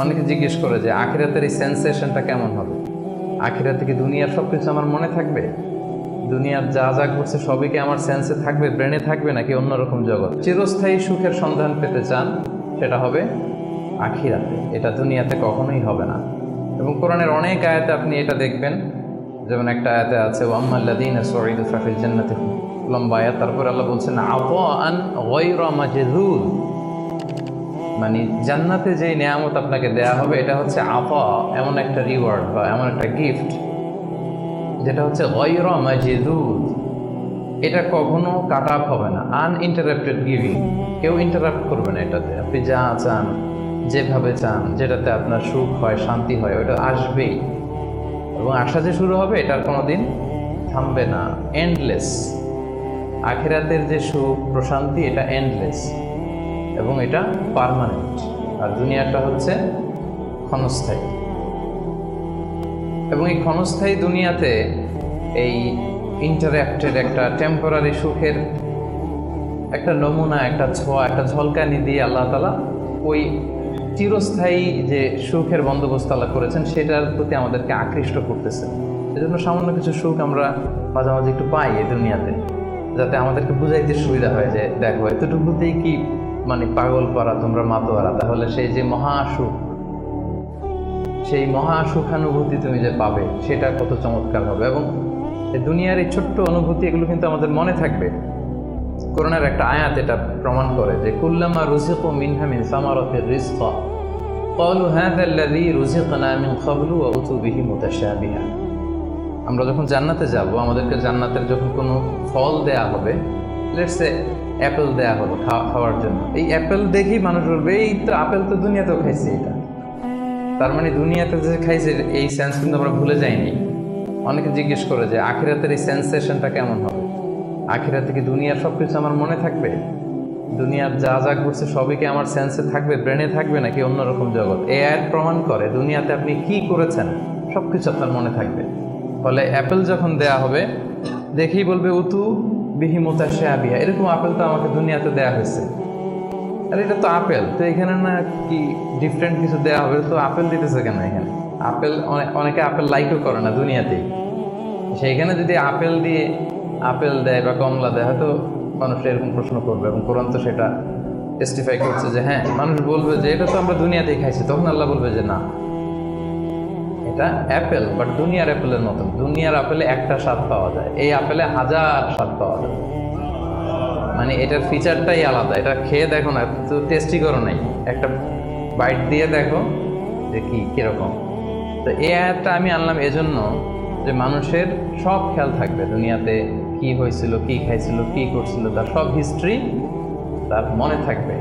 অনেকে জিজ্ঞেস করে যে আখিরাতের এই সেন্সেশনটা কেমন হবে, আখিরাতে কি দুনিয়ার সব কিছু আমার মনে থাকবে, দুনিয়ার যা যা ঘটছে সবই কি আমার সেন্সে থাকবে, ব্রেনে থাকবে, নাকি অন্যরকম জগৎ? চিরস্থায়ী সুখের সন্ধান পেতে চান, সেটা হবে আখিরাতে, এটা দুনিয়াতে কখনোই হবে না। এবং কোরআনের অনেক আয়াতে আপনি এটা দেখবেন, যেমন একটা আয়াতে আছে ওয়াম্মাল্লাযীনা সুঈদু ফাফিল জান্নাতি, লম্বা আয়াত। তারপর আল্লাহ বলছেন আতাআন গায়রা মাজযুদ, মানে জান্নাতে যে নেয়ামত আপনাকে দেয়া হবে এটা হচ্ছে আতা, এমন একটা রিওয়ার্ড বা এমন একটা গিফট যেটা হচ্ছে গায়রা মাজযুদ, এটা কখনো কাট আপ হবে না, আনইন্টারাপ্টেড গিভিং, কেউ ইন্টারাপ্ট করবে না এটাতে। আপনি যা চান, যেভাবে চান, যেটাতে আপনার সুখ হয়, শান্তি হয়, ওটা আসবেই, এবং আসা যে শুরু হবে এটার কোনো দিন থামবে না, এন্ডলেস। আখিরাতের যে সুখ প্রশান্তি এটা এন্ডলেস এবং এটা পার্মানেন্ট, আর দুনিয়াটা হচ্ছে ক্ষণস্থায়ী। এবং এই ক্ষণস্থায়ী দুনিয়াতে এই ইন্টারঅ্যাক্টেড একটা টেম্পোরারি সুখের একটা নমুনা, একটা ছোঁয়া, একটা ঝলকানি দিয়ে আল্লাহ তাআলা ওই চিরস্থায়ী যে সুখের বন্দোবস্ত আল্লাহ করেছেন সেটার প্রতি আমাদেরকে আকৃষ্ট করতেছে। এজন্য সামান্য কিছু সুখ আমরা মাঝে মাঝে একটু পাই এই দুনিয়াতে, যাতে আমাদেরকে বুঝাইতে সুবিধা হয় যে দেখো এতটুকুতেই কি মানে পাগল পারা, তোমরা মাতোয়ারা, তাহলে সেই যে মহাসুখ, সেই মহাসুখানুভূতি তুমি যে পাবে সেটা কত চমৎকার হবে। এবং এই দুনিয়ার এই ছোট্ট অনুভূতি এগুলো কিন্তু আমাদের মনে থাকবে। কোরআনের একটা আয়াত এটা প্রমাণ করে যে কুল্লামা রুজিকু মিনহা মিন সামারাতির রিজকা ক্বালু হাযাল্লাযী রুজিকনা মিন ক্বাবলু ওয়া উতু বিহি মুতাশাবিহা। আমরা যখন জান্নাতে যাব, আমাদেরকে জান্নাতের যখন কোনো ফল দেয়া হবে, লেটস সে অ্যাপেল দেয়া হলো খাওয়ার জন্য, এই অ্যাপেল দেখি মানুষ বলবে এই তো আপেল তো দুনিয়াতেও খাইছে, এটা তার মানে দুনিয়াতে যে খাইছে এই সেন্স কিন্তু আমরা ভুলে যাইনি। অনেকে জিজ্ঞেস করে যে আখিরাতের এই সেন্সেশনটা কেমন হবে, আখিরাতে কি দুনিয়ার সব কিছু আমার মনে থাকবে, দুনিয়ার যা যা ঘটছে সবই কি আমার সেন্সে থাকবে, ব্রেনে থাকবে, নাকি অন্যরকম জগৎ? এই আয়াত প্রমাণ করে দুনিয়াতে আপনি কি করেছেন সব কিছু আপনার মনে থাকবে। ফলে অ্যাপেল যখন দেয়া হবে দেখেই বলবে উতু বিহি মুতাশাবিহা, এরকম আপেল তো আমাকে দুনিয়াতে দেয়া হয়েছে, আর এটা তো আপেল, তো এখানে না কি ডিফারেন্ট কিছু দেওয়া হবে, তো আপেল দিতেছে কেন এখানে? আপেল অনেকে আপেল লাইকও করে না দুনিয়াতেই, সেইখানে যদি আপেল দিয়ে আপেল দেয় বা কমলা দেয় হয়তো মানুষ এরকম প্রশ্ন করবে, এবং কোরআন তো সেটা টেস্টিফাই করছে যে হ্যাঁ, মানুষ বলবে যে এটা তো আমরা দুনিয়াতেই খাইছি, তখন আল্লাহ বলবে যে না, এটা অ্যাপেল, বাট দুনিয়ার অ্যাপেলের মতন। দুনিয়ার আপেলে একটা স্বাদ পাওয়া যায়, এই আপেলে হাজার স্বাদ পাওয়া যায়, মানে এটার ফিচারটাই আলাদা। এটা খেয়ে দেখো না, তো টেস্টি করো নাই, একটা বাইট দিয়ে দেখো যে কিরকম। তো এই আয়াতটা আমি আনলাম এজন্য যে মানুষের সব খেয়াল থাকবে, দুনিয়াতে কি হয়েছিল, কি খাইছিল, কি করছিল, তার সব হিস্ট্রি তার মনে থাকবে।